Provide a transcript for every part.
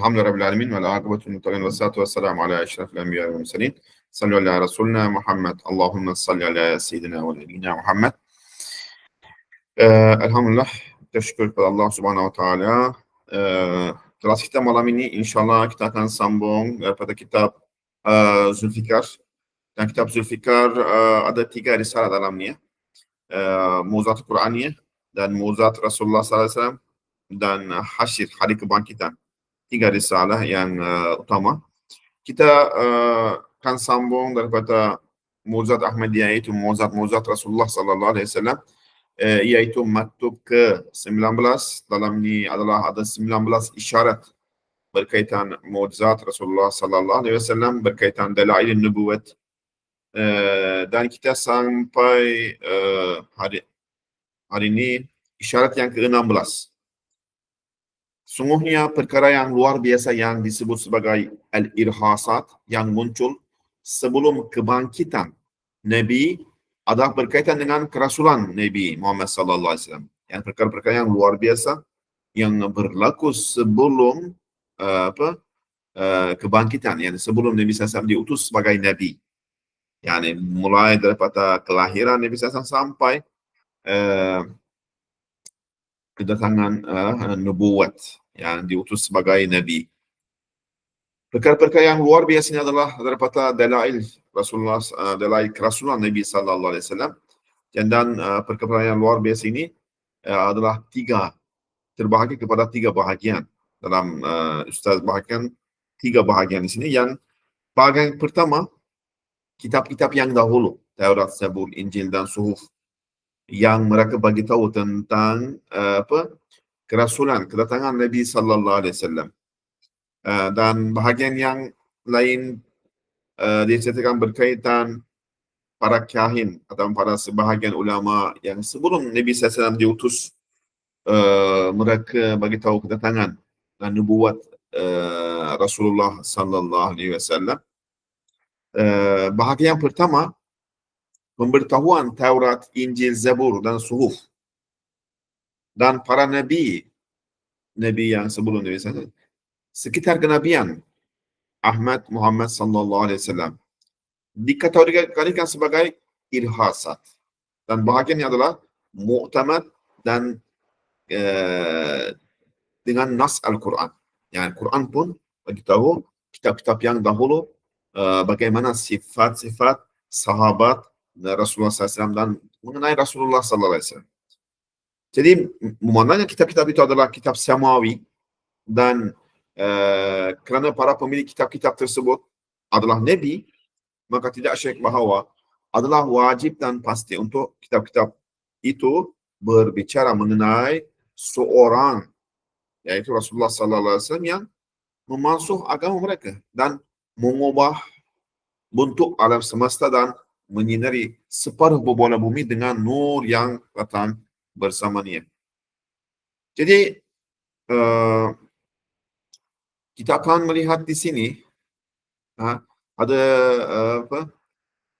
Alhamdulillah alamin wal aqibatu lil muttaqin wassalatu wassalamu ala asyrafil anbiya'i wal mursalin. Sallu ala rasulina Muhammad. Allahumma salli ala sayyidina wa nabiyyina Muhammad. Alhamdulillah, kita syukur kepada Allah Subhanahu wa taala. Kelas kita malam ini insyaallah kita akan sambung daripada kitab Zulfikar. Dan kitab Zulfikar ada 3 risalah dalamnya. Mu'jizat Quraniyah dan Mu'jizat Rasulullah sallallahu alaihi wasallam dan Hasyr, Hari Kebangkitan. 3 risalah yang utama. Kita akan sambung daripada Mu'jizat Ahmadiyah, iaitu Mu'jizat Rasulullah sallallahu alaihi wasallam, iaitu maktub ke-19. Dalam ni adalah ada 19 isyarat berkaitan Mu'jizat Rasulullah sallallahu alaihi wasallam, berkaitan dalail nubuwat. Dan kita sampai hari ini isyarat yang ke-16. Sungguhnya perkara yang luar biasa yang disebut sebagai al-irhasat yang muncul sebelum kebangkitan Nabi adalah berkaitan dengan kerasulan Nabi Muhammad sallallahu alaihi wasallam. Yang perkara-perkara yang luar biasa yang berlaku sebelum kebangkitan, yang sebelum Nabi sallallahu alaihi wasallam diutus sebagai Nabi. Yani mulai daripada kelahiran Nabi sallallahu alaihi wasallam sampai kedatangan nubuwat yang diutus sebagai Nabi. Perkara-perkara yang luar biasanya adalah daripada dalail Rasulullah, dalail kerasulan Nabi sallallahu alaihi wasallam. Dan perkara yang luar biasa ini adalah terbahagi kepada 3 bahagian. Dalam Ustaz bahagian 3 bahagian di sini. Yang bahagian pertama, kitab-kitab yang dahulu, Taurat, Zabur, Injil dan Suhuf, yang mereka bagi tahu tentang kerasulan, kedatangan Nabi sallallahu alaihi wasallam. Dan bahagian yang lain diceritakan berkaitan para kahin atau para sebahagian ulama yang sebelum Nabi sallallahu alaihi wasallam diutus, mereka bagi tahu kedatangan dan nubuat Rasulullah sallallahu alaihi wasallam. Bahagian yang pertama, pemberitahuan Taurat, Injil, Zabur dan Suhuf dan para nabi yang sebelum Nabi sallallahu alaihi wasallam sekitar kenabian Muhammad sallallahu alaihi wasallam dikategorikan sebagai irhasat, dan bahagiannya adalah mu'tamad dan dengan nas Al-Quran. Yang Quran pun bagi tahu kitab-kitab yang dahulu bagaimana sifat-sifat sahabat Rasulullah SAW dan mengenai Rasulullah SAW. Jadi maknanya kitab-kitab itu adalah kitab samawi, dan kerana para pemilik kitab-kitab tersebut adalah Nabi, maka tidak syak bahawa adalah wajib dan pasti untuk kitab-kitab itu berbicara mengenai seorang, yaitu Rasulullah SAW, yang memansuh agama mereka dan mengubah bentuk alam semesta dan menyinari separuh bola bumi dengan nur yang datang bersamanya. Jadi kita akan melihat di sini ada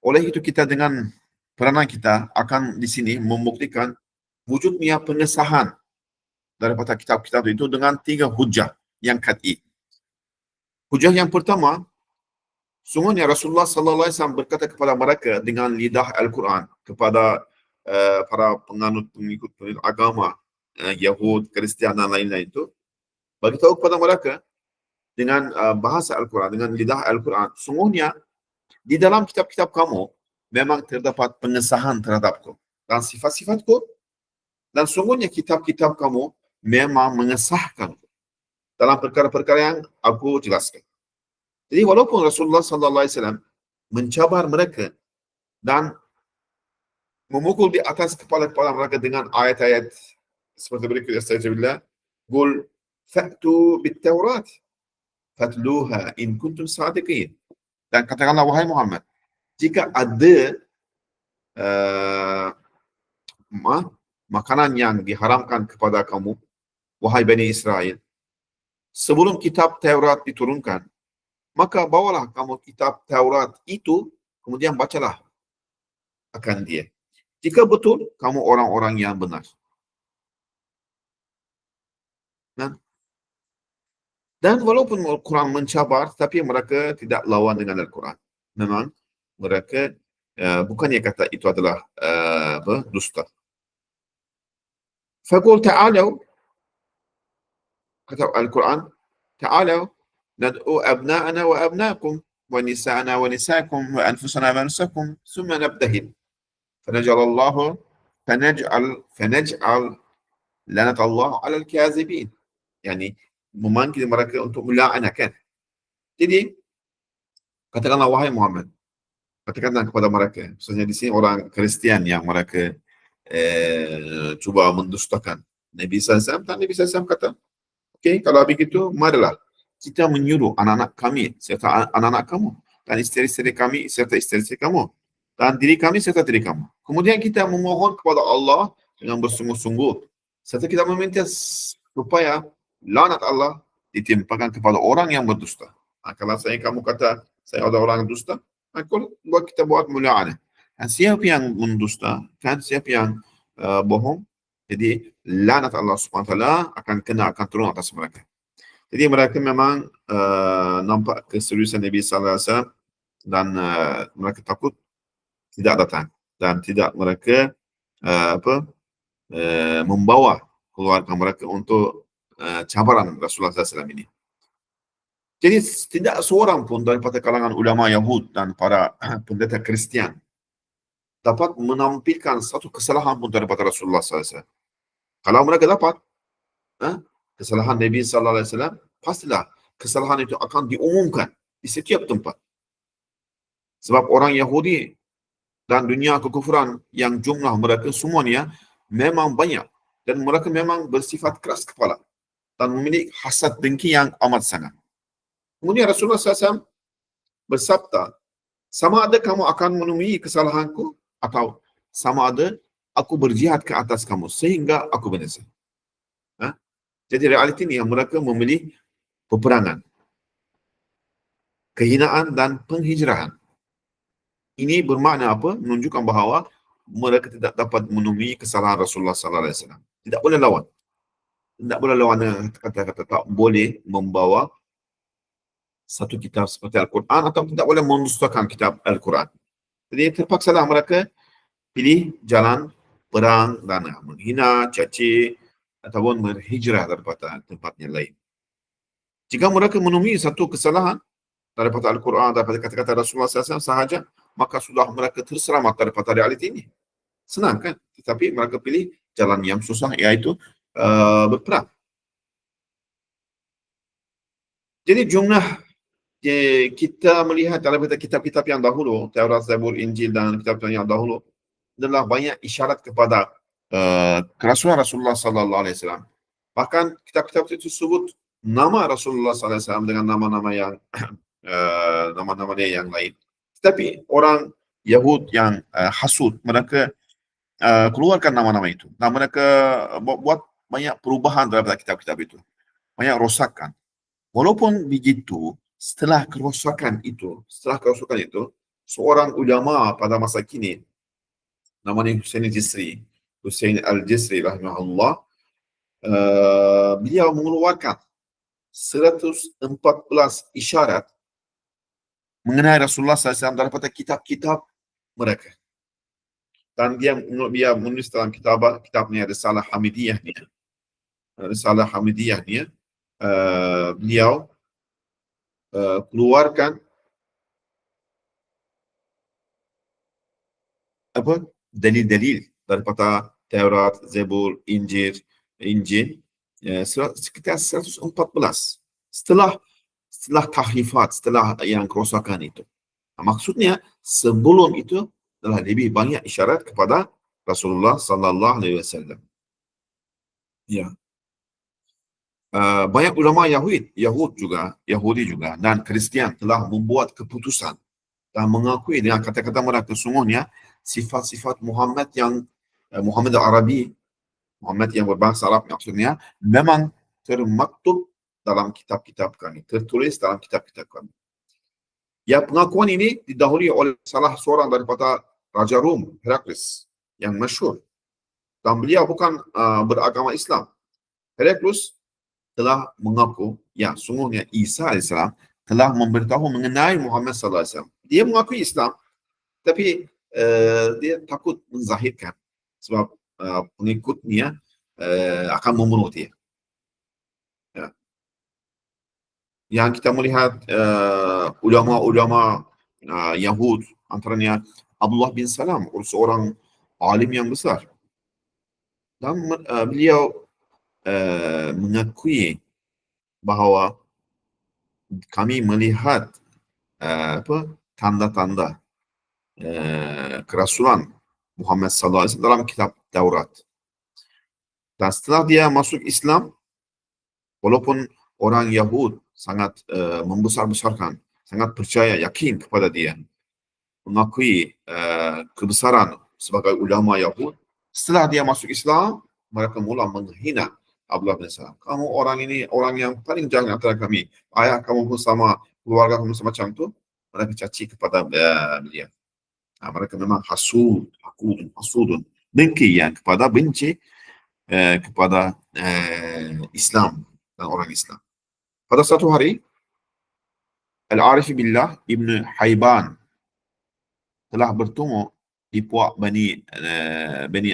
oleh itu kita dengan peranan kita akan di sini membuktikan wujudnya pengesahan daripada kitab-kitab itu dengan 3 hujah yang qat'i. Hujah yang pertama, sungguhnya Rasulullah sallallahu alaihi wasallam berkata kepada mereka dengan lidah Al-Quran, kepada para pengikut agama Yahud, Kristian dan lain-lain itu, bagi tahu kepada mereka dengan bahasa Al-Quran, dengan lidah Al-Quran, sungguhnya di dalam kitab-kitab kamu memang terdapat pengesahan terhadapku dan sifat-sifatku, dan sungguhnya kitab-kitab kamu memang mengesahkan dalam perkara-perkara yang aku jelaskan. Jadi walaupun Rasulullah sallallahu alaihi wasallam mencabar mereka dan memukul di atas kepala-kepala mereka dengan ayat-ayat seperti berikut, astagfirullah, qul fa'tu bit-taurat fatluha in kuntum sadiqin. Dan katakanlah, wahai Muhammad, jika ada makanan yang diharamkan kepada kamu, wahai Bani Israel, sebelum kitab Taurat diturunkan, maka bawalah kamu kitab Taurat itu, kemudian bacalah akan dia, jika betul kamu orang-orang yang benar. Dan walaupun Al-Quran mencabar, tapi mereka tidak lawan dengan Al-Quran. Memang mereka bukannya kata itu adalah dusta. Faqul ta'alu, kata Al-Quran, ta'alu nad'u abna'ana wa abna'akum wa nisa'ana wa nisa'akum wa anfusana wa anfusakum thumma nabtahil fanaj'alallahu fanaj'al lanat Allah 'alal kazibin. Yani memanggil mereka untuk mela'anahkan. Jadi katakanlah wahai Muhammad, katakanlah kepada mereka, misalnya di sini orang Kristian yang mereka cuba mendustakan Nabi SAW, dan Nabi SAW kata, okey, kalau begitu, marilah kita menyuruh anak-anak kami serta anak-anak kamu, dan isteri-isteri kami serta isteri-isteri kamu, dan diri kami serta diri kamu. Kemudian kita memohon kepada Allah dengan bersungguh-sungguh, serta kita meminta supaya laknat Allah ditimpakan kepada orang yang berdusta. Kalau kamu kata saya ada orang dusta, kita buat mula'anah. Dan siapa yang mendusta, kan siapa yang bohong, jadi laknat Allah SWT akan turun atas mereka. Jadi mereka memang nampak keseriusan Nabi SAW dan mereka takut tidak datang dan tidak mereka membawa keluarga mereka untuk cabaran Rasulullah SAW ini. Jadi tidak seorang pun daripada kalangan ulama Yahud dan para pendeta Kristian dapat menampilkan satu kesalahan pun daripada Rasulullah SAW. Kalau mereka dapat kesalahan Nabi SAW, pastilah kesalahan itu akan diumumkan di setiap tempat. Sebab orang Yahudi dan dunia kekufuran yang jumlah mereka semuanya memang banyak dan mereka memang bersifat keras kepala dan memiliki hasad dengki yang amat sangat. Kemudian Rasulullah SAW bersabda, sama ada kamu akan menemui kesalahanku atau sama ada aku berjihad ke atas kamu sehingga aku binasa. Jadi realiti ini yang mereka memilih peperangan, kehinaan dan penghijrahan. Ini bermakna apa? Menunjukkan bahawa mereka tidak dapat menemui kesalahan Rasulullah SAW. Tidak boleh lawan. Tidak boleh lawan dengan kata-kata, tak boleh membawa satu kitab seperti Al-Quran atau tidak boleh mendustakan kitab Al-Quran. Jadi terpaksalah mereka pilih jalan perang dan menghina, caci ataupun berhijrah daripada tempatnya lain. Jika mereka menemui satu kesalahan daripada Al-Quran, daripada kata-kata Rasulullah SAW sahaja, maka sudah mereka terselamat daripada realiti ini. Senang kan? Tetapi mereka pilih jalan yang susah, iaitu berperang. Jadi jumlah kita melihat dalam kitab-kitab yang dahulu, Taurat, Zabur, Injil dan kitab yang dahulu, adalah banyak isyarat kepada kerasulan Rasulullah SAW. Bahkan kitab-kitab itu sebut nama Rasulullah SAW dengan nama-nama yang nama-nama dia yang lain. Tetapi orang Yahud yang hasud, mereka keluarkan nama-nama itu. Dan mereka buat banyak perubahan dalam kitab-kitab itu. Banyak rosakan. Walaupun begitu, setelah kerosakan itu, seorang ulama pada masa kini, namanya Husain Al-Jisri rahimahullah, beliau mengeluarkan 114 isyarat mengenai Rasulullah SAW daripada kitab-kitab mereka. Dan dia menulis dalam kitabnya Risalah Hamidiyah ni. Beliau keluarkan dalil-dalil daripada Taurat, Zabur, Injil sekitar 114 setelah tahrifat, setelah yang kerosakan itu. Maksudnya sebelum itu telah lebih banyak isyarat kepada Rasulullah sallallahu alaihi wasallam. Ya. Banyak ulama Yahudi juga dan Kristian telah membuat keputusan dan mengakui dengan kata-kata mereka sesungguhnya sifat-sifat Muhammad Arabi, Muhammad yang berbahasa Arab maksudnya, memang termaktub dalam kitab-kitab kami, tertulis dalam kitab-kitab kami. Ya, pengakuan ini didahului oleh salah seorang daripada Raja Rom, Heraklius, yang masyhur. Dan beliau bukan beragama Islam. Heraklius telah mengaku, ya sungguhnya Isa AS telah memberitahu mengenai Muhammad sallallahu alaihi wasallam. Dia mengakui Islam, tapi dia takut menzahirkan sebab pengikutnya akan membunuh dia. Ya. Yang kita melihat ulama-ulama Yahud, antaranya Abdullah bin Salam, seorang alim yang besar, dan beliau mengakui bahawa kami melihat tanda-tanda kerasulan Muhammad sallallahu alaihi wasallam dalam kitab Taurat. Dan setelah dia masuk Islam, walaupun orang Yahud sangat membesar-besarkan, sangat percaya, yakin kepada dia, mengakui kebesaran sebagai ulama Yahud, setelah dia masuk Islam, mereka mula menghina Abdullah bin Salam. Kamu orang ini orang yang paling jahat antara kami. Ayah kamu pun sama, keluarga kamu semacam itu. Mereka caci kepada dia. Mereka memang hasudun, dengki yang benci kepada Islam dan orang Islam. Pada satu hari, Al-Arif Billah Ibn Haiban telah bertemu di puak Bani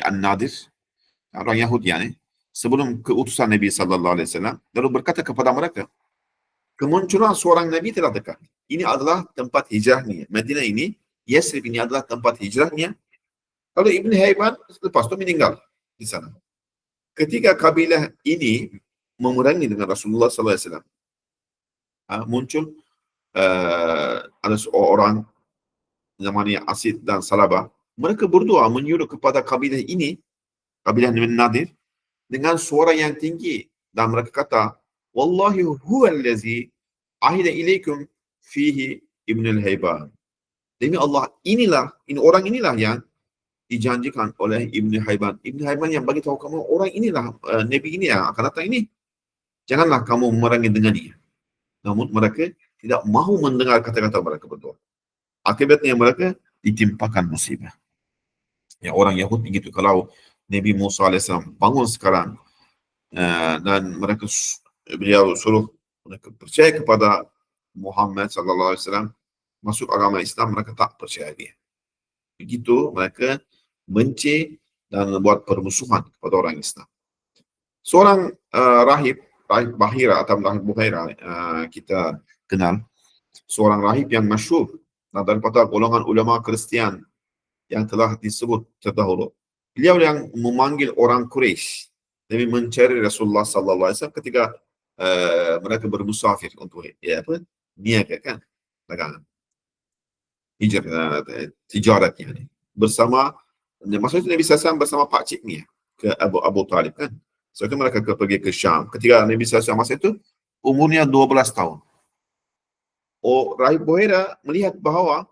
An-Nadir, orang Yahudi sebelum keutusan Nabi sallallahu alaihi wasallam, lalu berkata kepada mereka, kemunculan seorang Nabi telah dekat. Ini adalah tempat hijrahnya. Madinah ini, Yasrib ini adalah tempat hijrahnya. Lalu Ibn Haiban lepas itu meninggal di sana. Ketika kabilah ini memerangi dengan Rasulullah sallallahu alaihi wasallam, muncul ada seorang namanya Asid dan Salabah. Mereka berdua menyuruh kepada kabilah ini, kabilah Nadir, dengan suara yang tinggi, dan mereka kata, wallahi huwallazi ahida ilaikum fihi Ibn al-Haiban. Demi Allah, ini orang inilah yang dijanjikan oleh Ibn Haiban. Ibn Haiban yang bagi tahu kamu, orang inilah Nabi ini yang akan datang ini. Janganlah kamu memerangi dengan dia. Namun mereka tidak mahu mendengar kata-kata mereka berdua. Akibatnya mereka ditimpakan musibah. Ya, orang Yahudi begitu. Kalau Nabi Musa AS bangun sekarang dan beliau suruh mereka percaya kepada Muhammad sallallahu alaihi wasallam, masuk agama Islam, mereka tak percaya dia. Begitu mereka benci dan membuat permusuhan kepada orang Islam. Seorang rahib Bahira atau rahib Buhaira, kita kenal, seorang rahib yang masyhur daripada golongan ulama Kristian yang telah disebut terdahulu. Beliau yang memanggil orang Quraisy demi mencari Rasulullah sallallahu alaihi wasallam ketika mereka bermusafir untuk niaga kan, dagangan, hijrah, tijarat bersama, maksudnya Nabi SAW bersama Pak Ciknya ke Abu Talib kan. So mereka pergi ke Syam. Ketika Nabi SAW masa itu umurnya 12 tahun. Rahib Buhaira melihat bahawa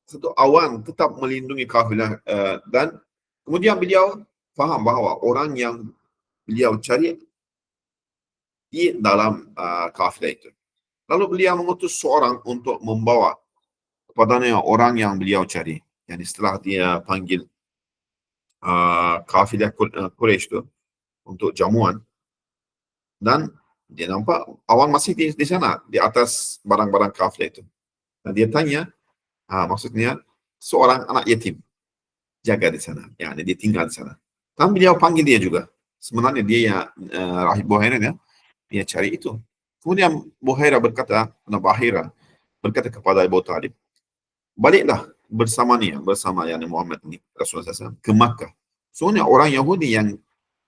satu awan tetap melindungi kafilah, dan kemudian beliau faham bahawa orang yang beliau cari di dalam kafilah itu. Lalu beliau mengutus seorang untuk membawa kepadanya orang yang beliau cari. Yani setelah dia panggil kafilah Quraisy itu untuk jamuan, dan dia nampak awan masih di sana, di atas barang-barang kafilah itu. Dan dia tanya, maksudnya seorang anak yatim jaga di sana, yani dia tinggal di sana. Dan beliau panggil dia juga. Sebenarnya dia yang Rahib Buhaira dia cari itu. Kemudian Bahira berkata kepada Abu Talib, baliklah bersama yani Muhammad ini, Rasulullah SAW, ke Makkah. Soalnya orang Yahudi yang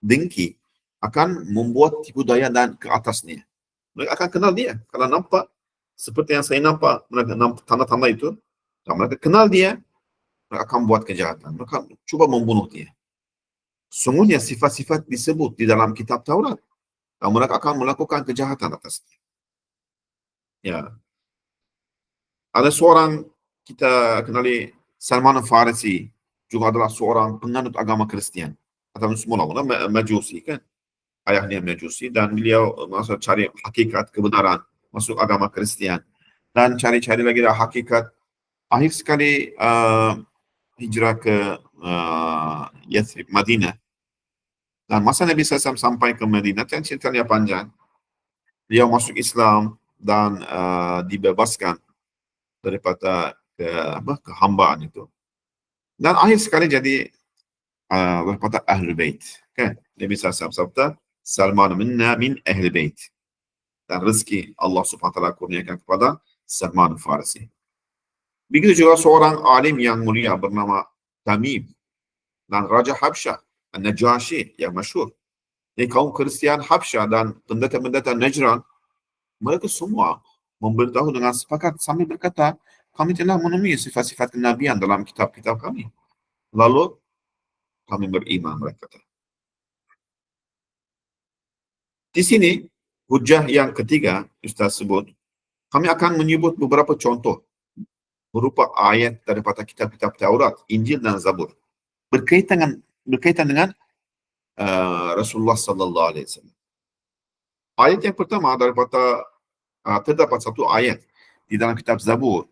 dengki akan membuat tipu daya dan ke atasnya. Mereka akan kenal dia. Kalau nampak seperti yang saya nampak, mereka nampak tanda-tanda itu, dan mereka kenal dia, mereka akan buat kejahatan. Mereka cuba membunuh dia. Sungguhnya sifat-sifat disebut di dalam kitab Taurat, dan mereka akan melakukan kejahatan atasnya. Ya. Ada seorang kita kenali, Salman Farisi, juga adalah seorang penganut agama Kristian atau semula-mula Majusi kan, ayahnya Majusi, dan beliau masuk cari hakikat kebenaran, masuk agama Kristian, dan cari-cari lagi hakikat. Akhir sekali hijrah ke Yathrib, Madinah. Dan masa Nabi SAW sampai ke Madinah, yang ceritanya panjang, Dia masuk Islam dan dibebaskan daripada kehambaan itu. Dan akhir sekali jadi daripada Ahlul Bait. Kan? Nabi SAW sabda, Salman minna min Ahlul Bait. Dan rezeki Allah SWT kurniakan kepada Salman Farisi. Begitu juga seorang alim yang mulia bernama Tamim dan Raja Habsyah, An-Najashi yang masyhur. Jadi kaum Kristian Habsyah dan pendeta-pendeta Najran, mereka semua memberitahu dengan sepakat sambil berkata, kami telah menemui sifat-sifat kenabian dalam kitab-kitab kami. Lalu kami beriman, mereka kata. Di sini, hujah yang ketiga, Ustaz sebut, kami akan menyebut beberapa contoh berupa ayat daripada kitab-kitab Taurat, Injil dan Zabur berkaitan dengan Rasulullah sallallahu alaihi wasallam. Ayat yang pertama daripada terdapat satu ayat di dalam kitab Zabur.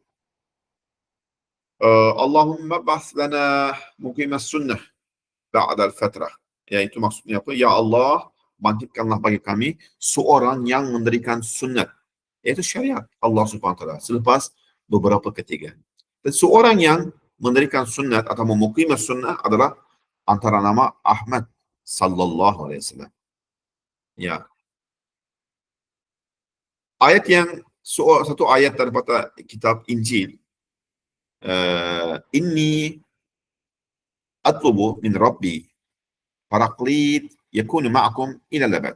Allahumma ba'ath lana muqimas sunnah ba'da al-fatrah. Iaitu maksudnya apa? Ya Allah, bangkitkanlah bagi kami seorang yang mendirikan sunnat, iaitu syariat Allah Subhanahu wa taala selepas beberapa ketiga. Dan seorang yang mendirikan sunnat atau memuqimas sunnah adalah antara nama Ahmad sallallahu alaihi wasallam. Ya. Ayat yang satu ayat daripada kitab Injil, inni atlubu min rabbi paraqlit yakunu ma'akum ila labad.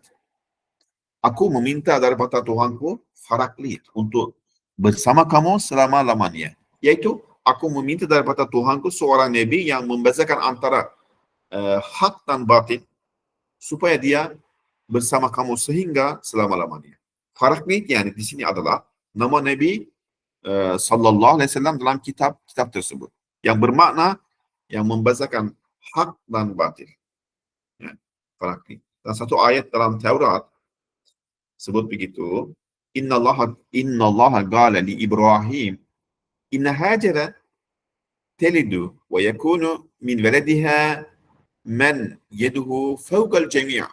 Aku meminta daripada Tuhanku Faraklit untuk bersama kamu selama-lamanya. Iaitu, aku meminta daripada Tuhanku seorang Nabi yang membezakan antara hak dan batin supaya dia bersama kamu sehingga selama-lamanya. Faraklit yang di sini adalah nama Nabi sallallahu alaihi wasallam dalam kitab-kitab tersebut. Yang bermakna yang membezakan hak dan batil. Ya, Faraklit. Dan satu ayat dalam Taurat sebut begitu, innallaha qala li Ibrahim inna hajara talidu wa yakunu min waladiha man yaduhu fawqa al-jami'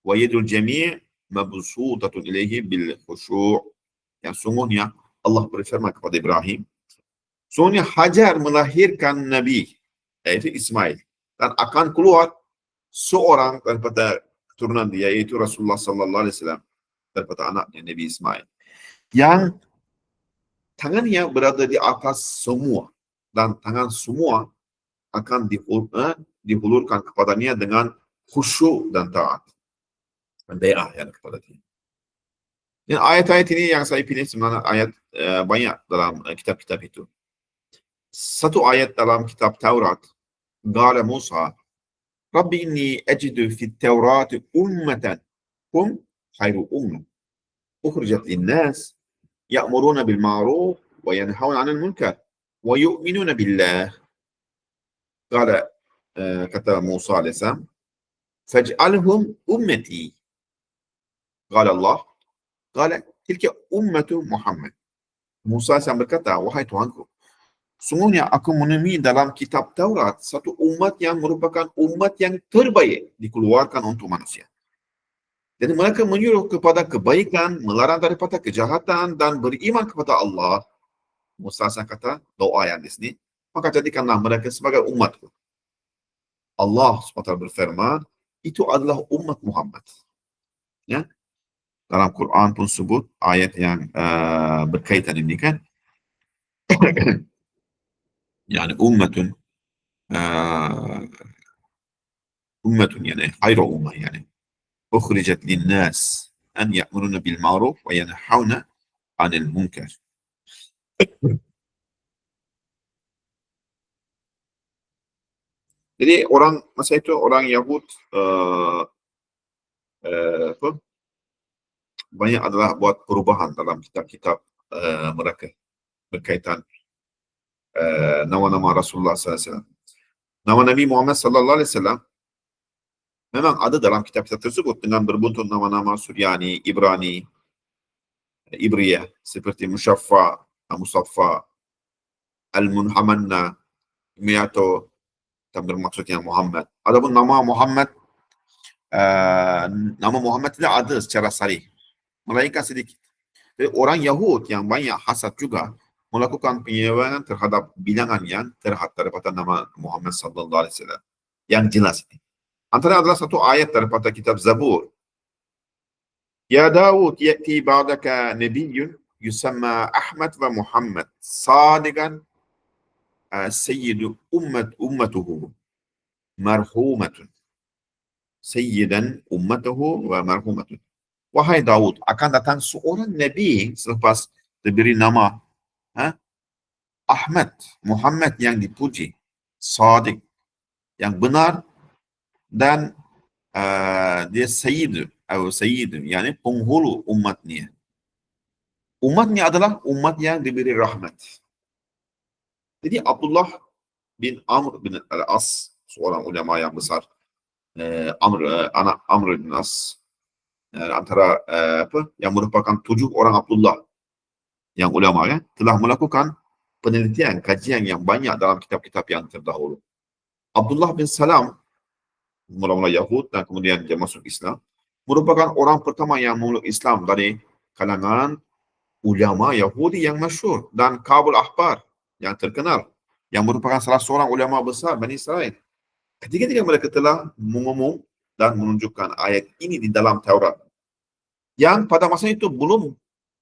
wa yadul jami' mabsutatun ilayhi bil khushu'. Yang sungguhnya Allah berfirman kepada Ibrahim, sungguhnya Hajar melahirkan Nabi, yaitu Ismail, dan akan keluar seorang daripada keturunan dia, yaitu Rasulullah sallallahu alaihi wasallam, daripada anaknya Nabi Ismail, yang tangannya berada di atas semua dan tangan semua akan dihulurkan kepadanya dengan khusyuk dan taat dan bai'ah yang kepada dia. Dan ayat-ayat ini yang saya pilih sebenarnya ayat banyak dalam kitab-kitab itu. Satu ayat dalam kitab Taurat, qala Musa Rabbi inni ajidu fit Taurat ummatan hum khairu ummah ukhrijat lin-nas ya'muruna bil ma'ruf wa yanhauna 'anil munkar wa yu'minuna billah. Qala kata Musa alaihi salam, faj'alhum ummati. Qala Allah, qala tilka ummatu Muhammad. Musa SAW berkata, wahai Tuhanku, sungguhnya aku menemui dalam kitab Taurat satu umat yang merupakan umat yang terbaik dikeluarkan untuk manusia. Jadi mereka menyuruh kepada kebaikan, melarang daripada kejahatan dan beriman kepada Allah. Musa SAW kata, doa yang di sini, maka jadikanlah mereka sebagai umatku. Allah SWT berfirman, itu adalah umat Muhammad. Ya? Dalam Quran pun sebut ayat yang berkaitan ini kan. Yani ummatun yani khairu ummah yani. Ukhrijat lin-nas an ya'muruna bil ma'ruf wa yanhauna 'anil munkar. Jadi orang masa itu orang Yahud banyak adalah buat perubahan dalam kitab-kitab mereka berkaitan nama-nama Rasulullah SAW. Nama Nabi Muhammad sallallahu alaihi wasallam memang ada dalam kitab-kitab tersebut dengan berbuntut nama-nama Suryani, Ibrani, Ibriyah seperti Mushaffa, Musaffa, Al-Munhamanna, Miyato, dan bermaksudnya Muhammad. Adapun nama Muhammad tidak ada secara sarih. melainkan sedikit. Jadi orang Yahud yang banyak hasad juga melakukan penyelewengan terhadap bilangan yang terhad daripada nama Muhammad sallallahu alaihi wasallam. Yang jelas ini. Antara adalah satu ayat daripada kitab Zabur. Ya Dawud ya'ti ba'daka nabiyyun yusamma Ahmad wa Muhammad sadiqan sayyidu ummatuhu marhumatun. Sayyidan ummatuhu wa marhumatun. Wahai Daud, akan datang seorang Nabi selepas diberi nama Ahmad, Muhammad yang dipuji, Sadiq, yang benar, dan dia Sayyid, atau Sayyid, yani penghulu umatnya. Umatnya adalah umat yang diberi rahmat. Jadi Abdullah bin Amr bin Al-As, seorang ulama yang besar, anak Amr bin As, antara yang merupakan 7 orang Abdullah yang ulama telah melakukan penelitian, kajian yang banyak dalam kitab-kitab yang terdahulu. Abdullah bin Salam, mula-mula Yahud dan kemudian dia masuk Islam, merupakan orang pertama yang memeluk Islam dari kalangan ulama Yahudi yang masyhur dan Kabul Ahbar yang terkenal, yang merupakan salah seorang ulama besar Bani Israel. Ketika mereka telah mengumum dan menunjukkan ayat ini di dalam Taurat, yang pada masa itu belum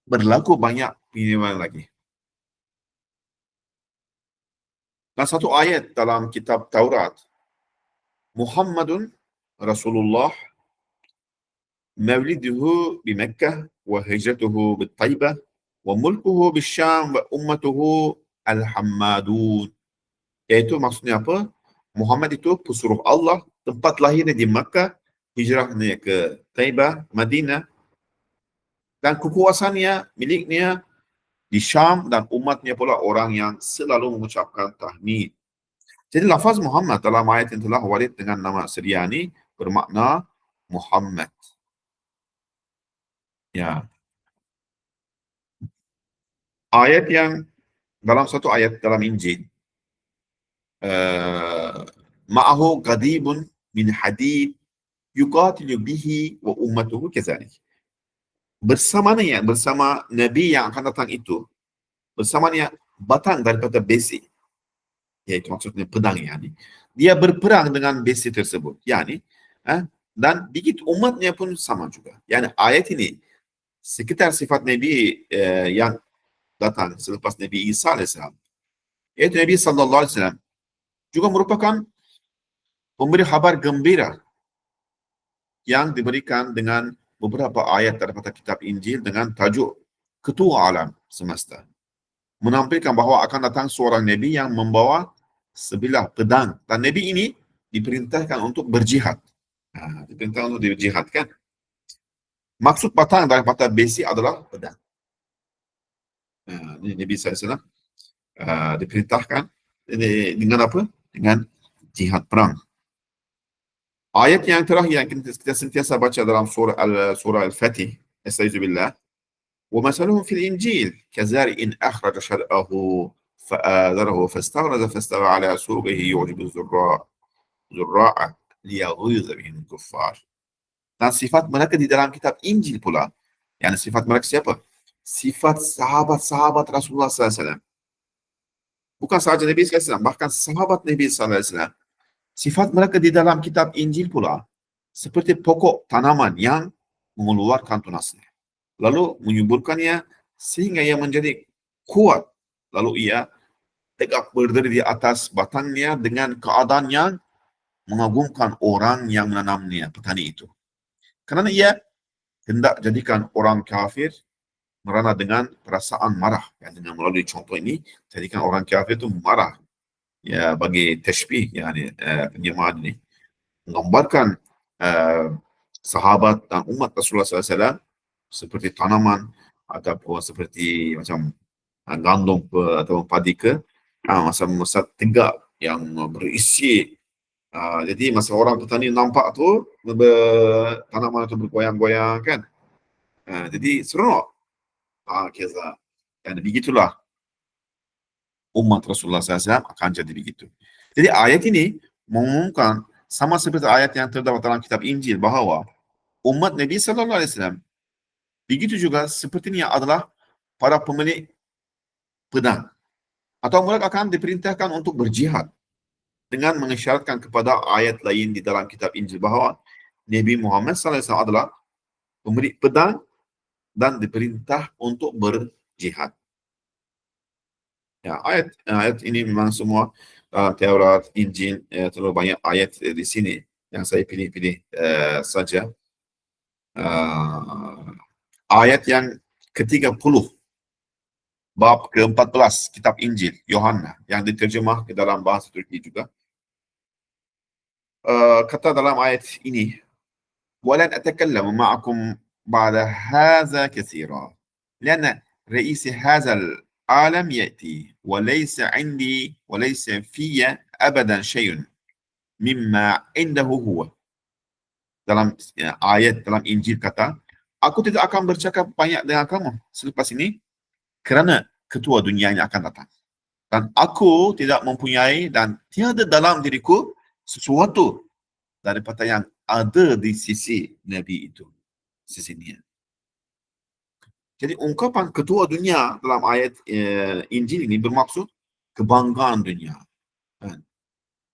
berlaku banyak penyelewengan lagi. Dan satu ayat dalam kitab Taurat, Muhammadun Rasulullah mawliduhu di Mekah wa hijratuhu di Taibah wa mulkuhu di Syam wa ummatuhu al-Hammadun. Iaitu maksudnya apa? Muhammad itu pesuruh Allah, tempat lahirnya di Mekah, hijrahnya ke Taibah, Madinah, dan kekuasaannya, miliknya di Syam, dan umatnya pula orang yang selalu mengucapkan tahmid. Jadi lafaz Muhammad dalam ayat yang telah warid dengan nama Syriani bermakna Muhammad. Ya. Ayat yang dalam satu ayat dalam Injil, ma'ahu qadibun min hadid yuqatilu bihi wa ummatuhu kadzalik. Bersamanya, bersama Nabi yang akan datang itu, bersamanya batang daripada besi, yaitu maksudnya pedang, yani dia berperang dengan besi tersebut, yani dan dikit umatnya pun sama juga. Yani ayat ini sekitar sifat Nabi yang datang selepas Nabi Isa AS, yaitu Nabi sallallahu alaihi wasallam juga merupakan pemberi kabar gembira yang diberikan dengan beberapa ayat daripada kitab Injil dengan tajuk Ketua Alam Semesta, menampilkan bahawa akan datang seorang Nabi yang membawa sebilah pedang, dan Nabi ini diperintahkan untuk berjihad. Diperintahkan untuk berjihad, kan? Maksud batang daripada besi adalah pedang. Nabi SAW diperintahkan dengan apa? Dengan jihad perang. Ayat yang terakhir yang kita sentiasa baca dalam surah Al-Fatih, Astagfirullah, وَمَثَلُهُمْ فِي الْإِنْجِيلِ كَزَارِعٍ أَخْرَجَ شَطْأَهُ فَآزَرَهُ فَاسْتَغْلَظَ عَلَى سُوقِهِ يُعْجِبُ الزُّرَّاعَ لِيَغِيظَ بِهِمُ الْكُفَّارَ. Dan sifat mereka di dalam kitab Injil pula, yang sifat mereka siapa? Sifat sahabat-sahabat Rasulullah SAW. Bukan sahaja Nabi SAW, bahkan sahabat Nabi SAW. Sifat mereka di dalam kitab Injil pula seperti pokok tanaman yang mengeluarkan tunasnya, lalu menyuburkannya sehingga ia menjadi kuat, lalu ia tegak berdiri di atas batangnya dengan keadaan yang mengagumkan orang yang menanamnya, petani itu. Kerana ia hendak jadikan orang kafir merana dengan perasaan marah. Dengan melalui contoh ini, jadikan orang kafir itu marah. Ya, bagi tashbih, yani penyamaan ini menggambarkan sahabat dan umat Rasulullah SAW seperti tanaman ataupun seperti macam gandum atau padi ke, masa tegak yang berisi. Jadi masa orang petani nampak tu tanaman itu bergoyang-goyang, kan? Jadi seronok. Keza. Dan begitulah umat Rasulullah SAW akan jadi begitu. Jadi ayat ini mengumumkan sama seperti ayat yang terdapat dalam kitab Injil bahawa umat Nabi SAW Begitu juga sepertinya adalah para pemilik pedang. Atau mereka akan diperintahkan untuk berjihad dengan mengisyaratkan kepada ayat lain di dalam kitab Injil bahawa Nabi Muhammad SAW adalah pemilik pedang dan diperintah untuk berjihad. Ya, ayat ini memang semua Taurat, Injil, terlalu banyak ayat di sini yang saya pilih-pilih saja. Ayat yang ke-30 bab ke-14 kitab Injil Yohanna yang diterjemah ke dalam bahasa Turki juga. Kata dalam ayat ini, "Walan atakallamu ma'akum ba'da hadza katsira, lianna رئيس هذا العالم يأتي وليس عندي وليس في أبدا شيء مما عنده هو." Dalam ayat dalam Injil kata, "Aku tidak akan bercakap banyak dengan kamu selepas ini kerana ketua dunia yang akan datang. Dan aku tidak mempunyai dan tiada dalam diriku sesuatu daripada yang ada di sisi Nabi itu." Sisi dia. Jadi ungkapan ketua dunia dalam ayat Injil ini bermaksud kebanggaan dunia.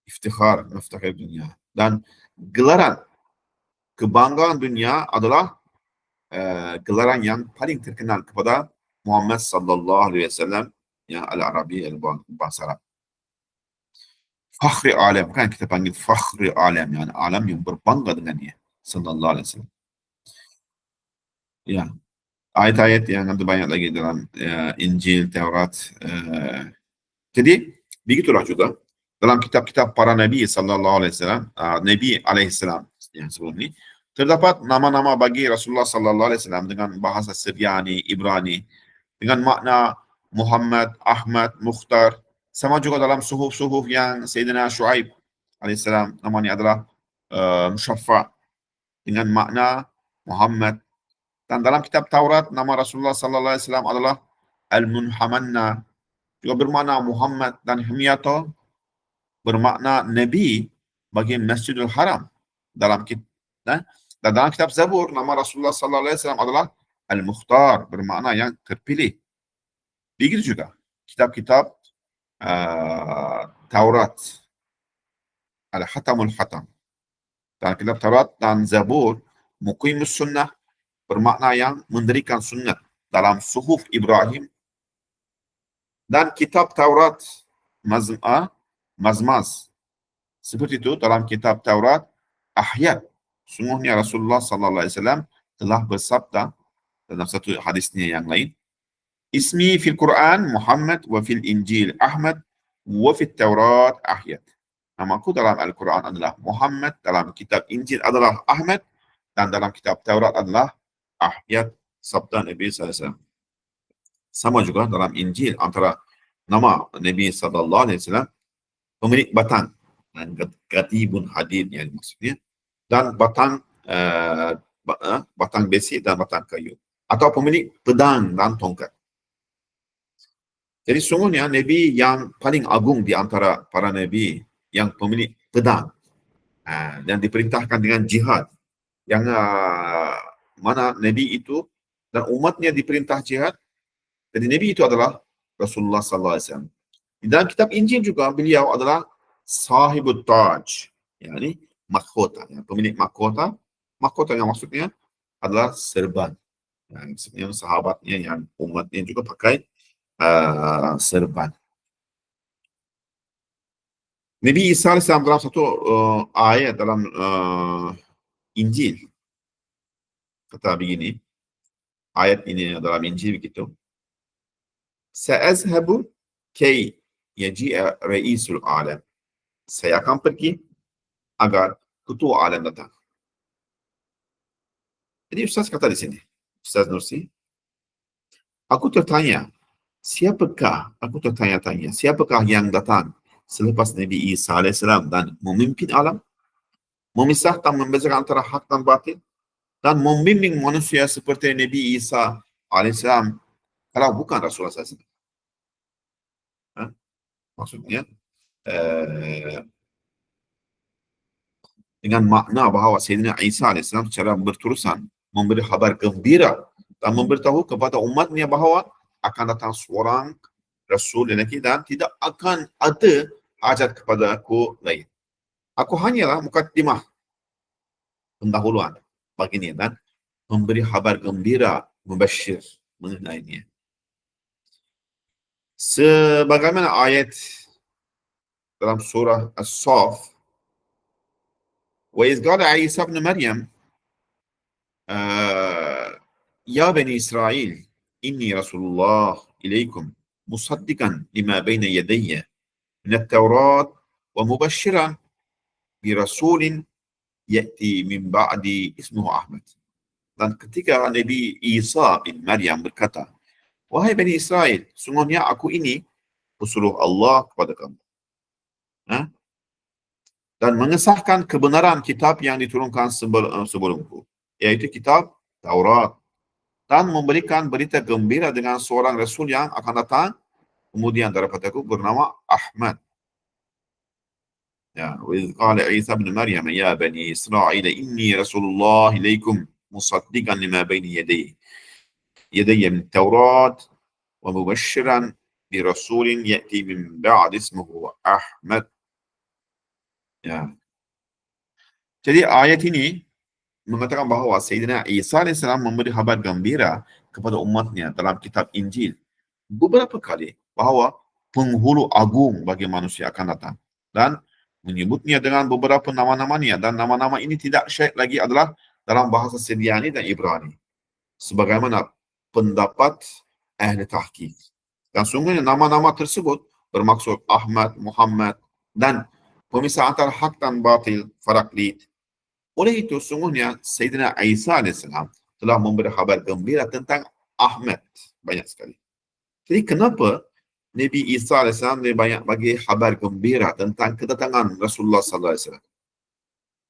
Iftikhar, maftakhir dunia. Dan gelaran kebanggaan dunia adalah gelaran yang paling terkenal kepada Muhammad sallallahu alaihi wasallam yang al-Arabi al-bahasa Arab. Fakhri alam, kan kita panggil fakhri alam, yani alam yang berbangga dengannya sallallahu alaihi wasallam. Ya, ayat-ayat yang ada banyak lagi dalam Injil, Taurat. Jadi begitulah juga dalam kitab-kitab para nabi sallallahu alaihi wasallam, Nabi alaihi salam yang sebelum ini terdapat nama-nama bagi Rasulullah sallallahu alaihi wasallam dengan bahasa Syriani, Ibrani dengan makna Muhammad, Ahmad, Mukhtar. Sama juga dalam suhuf-suhuf yang Sayyidina Shu'aib alaihissalam namanya adalah Mushaffa dengan makna Muhammad. Dan dalam kitab Taurat nama Rasulullah sallallahu alaihi wasallam adalah Al-Munhamanna, juga bermakna Muhammad, dan Himyato bermakna Nabi bagi Masjidil Haram. Dalam dan dalam kitab Zabur nama Rasulullah sallallahu alaihi wasallam adalah Al-Mukhtar, bermakna yang terpilih. Begitu juga kitab-kitab Taurat, Al-Hatamul Hatam. Dan kitab Taurat dan Zabur, Muqimus Sunnah, bermakna yang mendirikan sunnah dalam suhuf Ibrahim. Dan kitab Taurat Mazmaz, seperti itu dalam kitab Taurat Ahyat. Sungguhnya Rasulullah sallallahu alaihi wasallam telah bersabda dalam satu hadisnya yang lain, "Ismi fil Quran Muhammad wa fil Injil Ahmad wa fil Taurat Ahyat." Namaku dalam Al-Quran adalah Muhammad, dalam kitab Injil adalah Ahmad, dan dalam kitab Taurat adalah Ahyat, sabda Nabi SAW. Sama juga dalam Injil antara nama Nabi SAW, pemilik batang, dan Katibun Hadid yang maksudnya, dan batang besi dan batang kayu, atau pemilik pedang dan tongkat. Jadi sungguhnya Nabi yang paling agung di antara para Nabi yang pemilik pedang dan diperintahkan dengan jihad, yang mana Nabi itu dan umatnya diperintah jihad. Jadi Nabi itu adalah Rasulullah sallallahu alaihi wasallam. Di dalam kitab Injil juga beliau adalah sahibut taj, yakni mahkota, pemilik mahkota. Mahkota yang maksudnya adalah serban. Yang sahabatnya yang umatnya juga pakai serban. Nabi Isa AS dalam satu ayat dalam Injil kata begini, ayat ini dalam Injil begitu, "Sa'azhabu kay yaji'a ra'isul alam." Saya akan pergi agar ketua alam datang. Jadi Ustaz kata di sini, Ustaz Nursi, aku tertanya-tanya, siapakah yang datang selepas Nabi Isa AS dan memimpin alam, memisah dan membezakan antara hak dan batil, dan membimbing manusia seperti Nabi Isa AS kalau bukan Rasulullah SAW. Maksudnya dengan makna bahawa Sayyidina Isa AS secara berterusan memberi kabar gembira dan memberitahu kepada umatnya bahawa akan datang seorang Rasul lelaki dan tidak akan ada hajat kepada aku lain. Aku hanyalah mukaddimah, pendahuluan baginya dan memberi kabar gembira, mubashir mengenainya. Sebagaimana ayat dalam surah As-Saff, wa iz qala Isa ibn Maryam ya bani Israel inni rasulullah ilaikum musaddiqan lima baina yadayya min at-taurat wa mubashiran bi rasulin ya'ti min ba'di ismuhu Ahmad. Dan ketika Nabi Isa bin Maryam berkata, wahai Bani Israel, sungguhnya aku ini pesuruh Allah kepada kamu. Ha? Dan mengesahkan kebenaran kitab yang diturunkan sebelumku, yaitu kitab Taurat, dan memberikan berita gembira dengan seorang Rasul yang akan datang kemudian daripada aku bernama Ahmad. Ya, wa iz qala Isa bin Maryam ya Bani Israel inni Rasulullah ilaikum musaddiqan lima baini yadayya min Taurat wa mubashiran bi rasulin ya'ti min ba'd ismuhu Ahmad. Ya. Jadi ayat ini mengatakan bahawa Sayyidina Isa AS memberi khabar gembira kepada umatnya dalam kitab Injil beberapa kali bahawa penghulu agung bagi manusia akan datang dan menyebutnya dengan beberapa nama-namanya, dan nama-nama ini tidak syait lagi adalah dalam bahasa Syriani dan Ibrani sebagaimana pendapat ahli tahqiq. Dan sungguhnya nama-nama tersebut bermaksud Ahmad, Muhammad dan pemisah antara hak dan batil, Faraklit. Oleh itu, sungguhnya Sayyidina Isa AS telah memberi khabar gembira tentang Ahmad banyak sekali. Jadi kenapa Nabi Isa AS lebih banyak bagi khabar gembira tentang kedatangan Rasulullah SAW?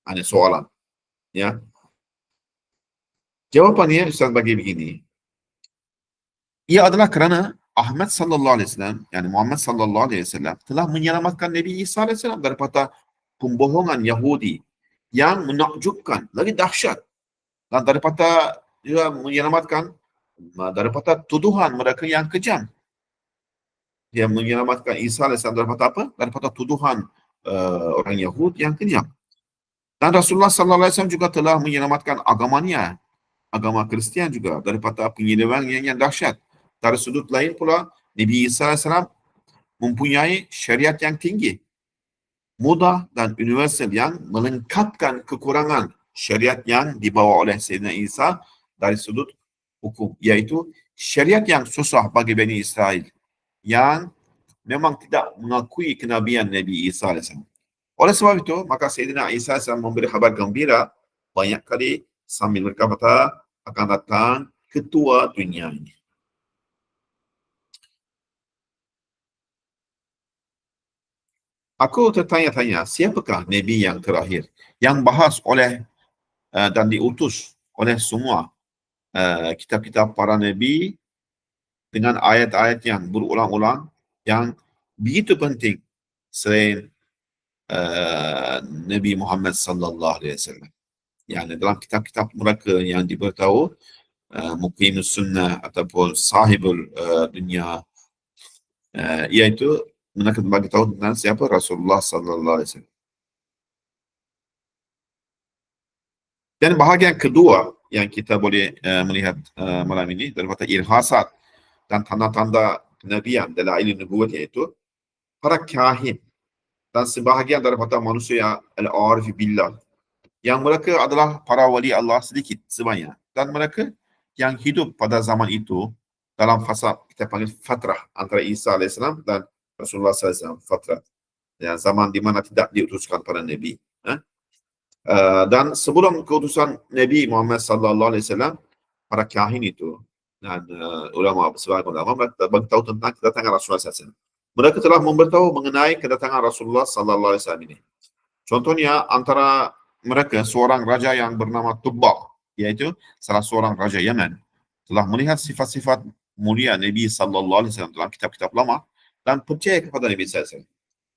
Ini soalan. Ya. Jawapannya Ustaz bagi begini. Ia adalah kerana Ahmad sallallahu alaihi wasallam, yani Muhammad sallallahu alaihi wasallam telah menyelamatkan Nabi Isa alaihi wasallam daripada pembohongan Yahudi yang menakjubkan, lagi dahsyat, dan daripada juga menyelamatkan daripada tuduhan mereka yang kejam. Dia menyelamatkan Isa alaihi wasallam daripada apa? Daripada tuduhan orang Yahudi yang kejam. Dan Rasulullah sallallahu alaihi wasallam juga telah menyelamatkan agamanya, agama Kristian juga, daripada penyelewengan yang dahsyat. Dari sudut lain pula, Nabi Isa AS mempunyai syariat yang tinggi, mudah dan universal yang melengkapkan kekurangan syariat yang dibawa oleh Sayyidina Isa dari sudut hukum, iaitu syariat yang susah bagi Bani Israel yang memang tidak mengakui kenabian Nabi Isa AS. Oleh sebab itu, maka Sayyidina Isa AS memberi khabar gembira banyak kali sambil berkata akan datang ketua dunia ini. Aku tertanya-tanya, siapakah Nabi yang terakhir yang bahas oleh dan diutus oleh semua kitab-kitab para Nabi dengan ayat-ayat yang berulang-ulang yang begitu penting selain Nabi Muhammad sallallahu alaihi wasallam. Yang dalam kitab-kitab mereka yang diberitahu Muqimus Sunnah ataupun Sahibul Dunia, iaitu mereka bagi tahu tentang siapa Rasulullah sallallahu alaihi wasallam. Dan bahagian kedua yang kita boleh melihat malam ini daripada irhasat dan tanda-tanda kenabian dalam ilmu nubuat, iaitu para kahin dan sebahagian daripada manusia al-arif billah yang mereka adalah para wali Allah sedikit sebanyak, dan mereka yang hidup pada zaman itu dalam fasa kita panggil fatrah antara Isa AS dan Rasulullah SAW, fatrah ya, zaman di mana tidak diutuskan para Nabi. Dan sebelum keutusan Nabi Muhammad sallallahu alaihi wasallam, para kahin itu dan ulama sebagai ulama beritahu tentang kedatangan Rasulullah SAW. Mereka telah memberitahu mengenai kedatangan Rasulullah sallallahu alaihi wasallam ini. Contohnya antara mereka seorang raja yang bernama Tubbaq, iaitu salah seorang raja Yaman, telah melihat sifat-sifat mulia Nabi sallallahu alaihi wasallam dalam kitab-kitab lama dan percaya kepada Nabi sallallahu alaihi wasallam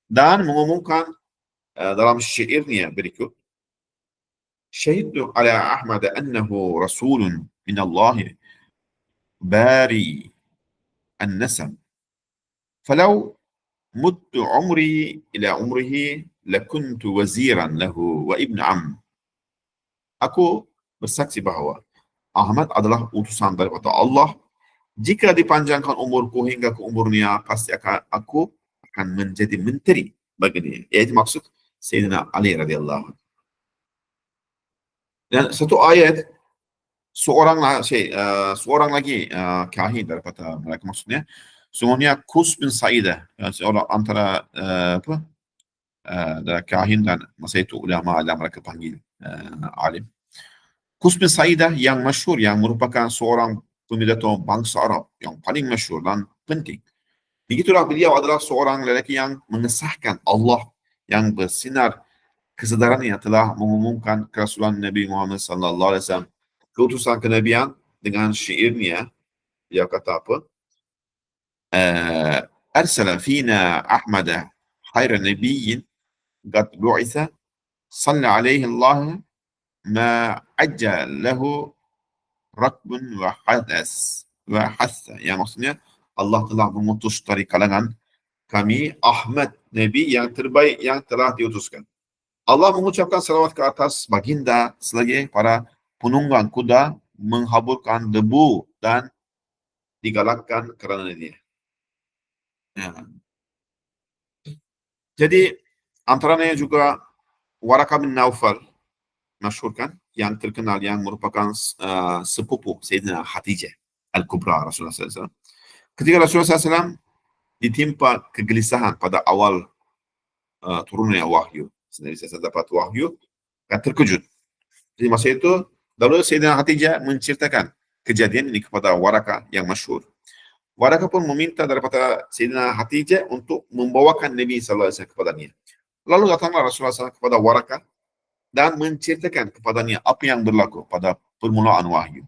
dan mengumumkan dalam syairnya berikut, syahidtu ala Ahmad annahu rasulun min Allah bari an-nasam. Falau muttu umri ila umrihi lakuntu waziran lahu wa ibn am. Aku bersaksi bahawa Ahmad adalah utusan daripada Allah. Jika dipanjangkan umurku hingga ke umurnya, pasti aku akan menjadi menteri bagi dia. Iaitu maksud Sayyidina Ali radhiyallahu anhu. Dan satu ayat, seorang lagi kahin daripada mereka, maksudnya sungguhnya Kus bin Saidah, seorang antara kahin dan masa itu ulama yang mereka panggil alim. Kus bin Saidah yang masyhur, yang merupakan seorang pemidata bangsa Arab yang paling masyhur dan penting. Begitulah beliau adalah seorang lelaki yang mengesahkan Allah, yang bersinar kesedarannya telah mengumumkan kerasulan Nabi Muhammad sallallahu alaihi wasallam, keutusan kenabian, dengan syairnya. Dia kata apa? Arsala fina Ahmada khairan nabiyyin qad bu'itha salla alaihi Allah ma ajjal lahu rakbun wa hatha. Yang maksudnya, Allah telah mengutus dari kalangan kami Ahmad, Nabi yang terbaik yang telah diutuskan. Allah mengucapkan salawat ke atas baginda selagi para penunggang kuda menghaburkan debu dan digalakkan kerana dia. Ya. Jadi antaranya juga Waraqah bin Naufal, masyhur kan, yang terkenal, yang merupakan sepupu Sayyidina Khadijah Al-Kubra Rasulullah SAW. Ketika Rasulullah SAW ditimpa kegelisahan pada awal turunnya wahyu, Nabi SAW dapat wahyu, kan terkejut. Jadi masa itu, lalu Sayyidina Khadijah menceritakan kejadian ini kepada Waraqah yang masyhur. Waraqah pun meminta daripada Sayyidina Khadijah untuk membawakan Nabi SAW kepadanya. Lalu datanglah Rasulullah SAW kepada Waraqah dan menceritakan kepadanya apa yang berlaku pada permulaan wahyu.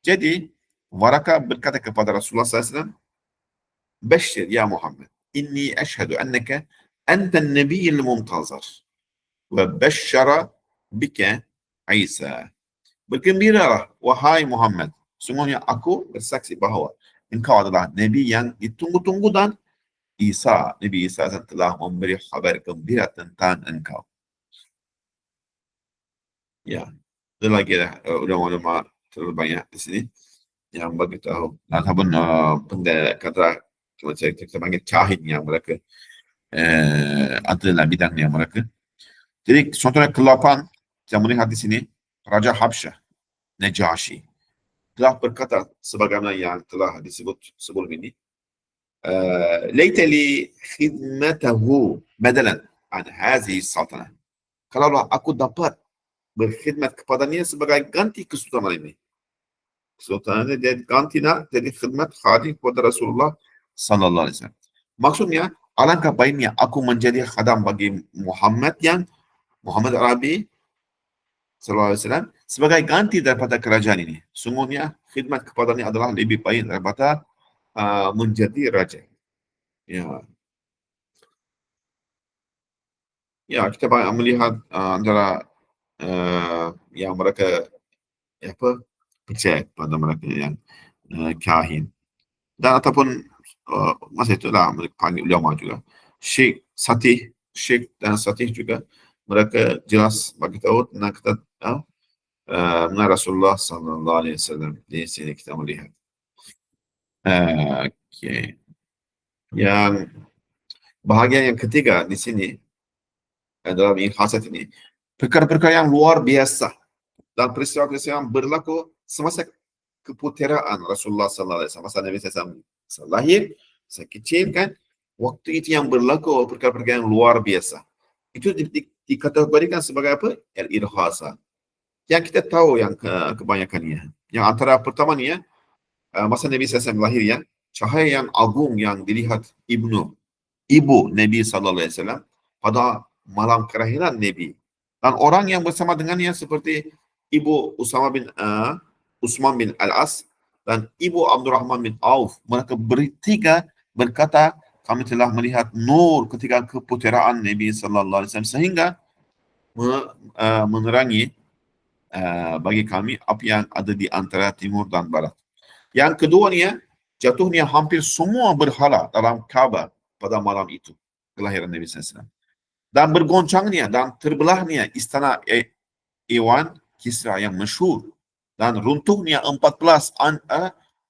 Jadi Waraqah berkata kepada Rasulullah SAW, "Bashir ya Muhammad, inni ashhadu annaka anta an-nabiy al-muntazar wa bashara bika Isa." Bergembiralah wahai Muhammad, sungguhnya aku bersaksi bahawa engkau adalah Nabi yang ditunggu-tunggu dan Nabi Isa telah memberi kabar gembira tentang engkau. Ya, ada lagi lah ulama-ulama terlalu banyak di sini yang bagi tahu. Ataupun kata kita panggil kahin yang mereka adalah bidangnya mereka. Jadi contohnya ke-8 yang melihat di sini, Raja Habsyah Najashi telah berkata sebagaimana yang telah disebut sebelum ini, laita li khidmatahu badalan an hadhihi saltanah. Kalaulah aku dapat berkhidmat kepadanya sebagai ganti kesultanan ini. Kesultanan ini dia ganti nak jadi khidmat khadim kepada Rasulullah sallallahu alaihi wasallam. Maksudnya, alangkah baiknya aku menjadi khadam bagi Muhammad Arabi sallallahu alaihi wasallam sebagai ganti daripada kerajaan ini. Sungguhnya khidmat kepadanya adalah lebih baik daripada menjadi raja. Ya, kita banyak melihat antara yang mereka percaya pada mereka yang kahin, dan ataupun masa itulah mereka panggil ulama juga, Syekh dan Satih juga, mereka jelas bagi tahu tentang kata mengenai Rasulullah sallallahu alaihi wasallam. Di sini kita melihat. Okay. Yang bahagian yang ketiga di sini dalam khasat ini, perkara-perkara yang luar biasa dan peristiwa-peristiwa yang berlaku semasa keputeraan Rasulullah sallallahu alaihi wasallam, masa Nabi SAW lahir, saya kecil kan, waktu itu yang berlaku perkara-perkara yang luar biasa. Itu dikategorikan sebagai apa? Al-irhasa. Yang kita tahu yang kebanyakannya. Yang antara pertamanya, masa Nabi SAW lahir, ya, cahaya yang agung yang dilihat ibu Nabi SAW pada malam kelahiran Nabi. Dan orang yang bersama dengannya seperti ibu Usman bin Al-As dan ibu Abdurrahman bin Auf. Mereka bertiga berkata, kami telah melihat nur ketika keputeraan Nabi SAW sehingga menerangi bagi kami apa yang ada di antara timur dan barat. Yang keduanya, jatuhnya hampir semua berhala dalam Kaabah pada malam itu, kelahiran Nabi SAW. Dan bergoncangnya dan terbelahnya istana Iwan Kisra yang masyhur, dan runtuhnya 14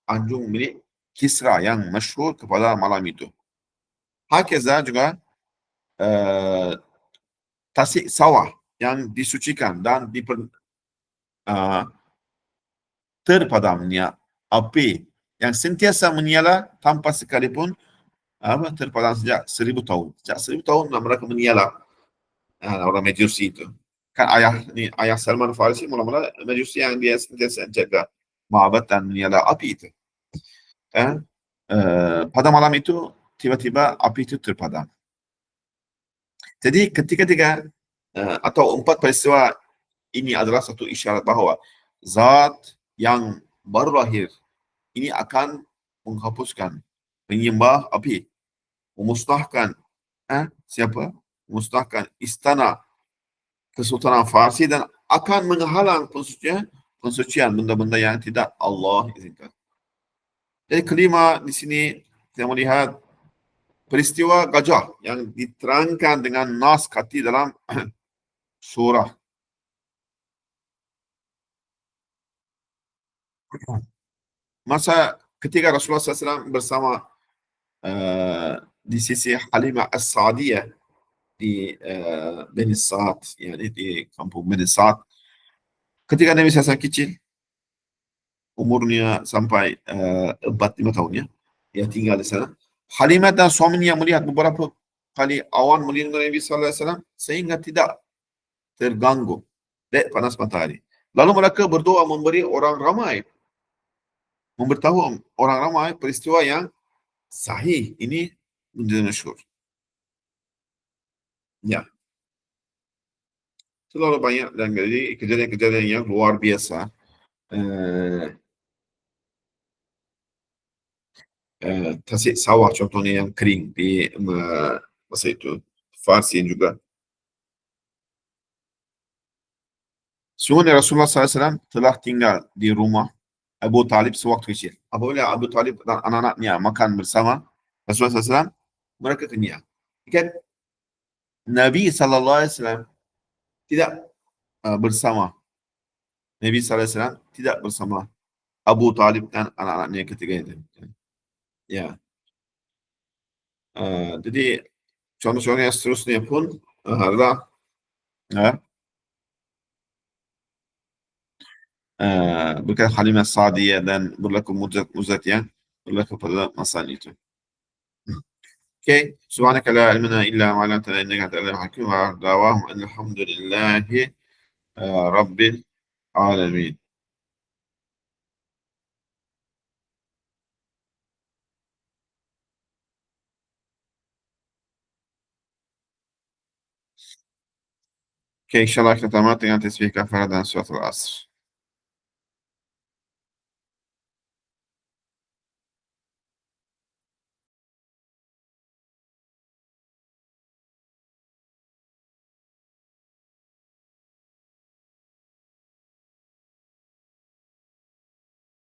anjung milik Kisra yang masyhur kepada malam itu. Hakeza juga tasik sawah yang disucikan dan terpadamnya api yang sentiasa menyala tanpa sekalipun terpadam sejak 1000 tahun. Sejak 1000 tahun mereka menyala, orang Majusi itu. Kan ayah Salman Farisi mula-mula Majusi yang dia sentiasa jaga ma'bad dan menyala api itu. Pada malam itu tiba-tiba api itu terpadam. Jadi ketiga atau 4 peristiwa ini adalah satu isyarat bahawa zat yang baru lahir ini akan menghapuskan penyembah api, memusnahkan siapa? Memusnahkan istana Kesultanan Farsi dan akan menghalang pensucian benda-benda yang tidak Allah izinkan. Jadi kelima di sini kita melihat peristiwa gajah yang diterangkan dengan nas kati dalam surah. Masa ketika Rasulullah SAW bersama di sisi Halimah As-Sa'diyah di Bani Sa'ad, yani di kampung Bani Sa'ad, ketika Nabi SAW kecil, umurnya sampai 4-5 tahun ya, dia tinggal di sana. Halimah dan suaminya melihat beberapa kali awan melingkupi Nabi SAW sehingga tidak terganggu oleh panas matahari. Lalu mereka berdoa memberitahu orang ramai peristiwa yang sahih ini menjadi masyhur. Ya, terlalu banyak dan jadi kejadian-kejadian yang luar biasa. Tasik sawah contohnya yang kering di masa itu, Farsi juga. Sungguhnya Rasulullah SAW telah tinggal di rumah Abu Talib sewaktu kecil. Apabila Abu Talib dan anak-anaknya makan bersama Rasulullah SAW, mereka kenyang. Kan Nabi SAW tidak bersama. Nabi SAW tidak bersama Abu Talib dan anak-anaknya ketika itu. Ya, jadi contoh-contoh yang seterusnya pun adalah berkat Halimah Sa'diyah dan berlaku mujizat yang berlaku pada masa itu. Okay, subhanaka la ilma lana illa ma 'allamtana innaka antal alimul hakim wa da'wahum alhamdulillahi rabbil alamin. Okay, insyaallah kita tamat dengan tasbih kafarah dan surat al-asr.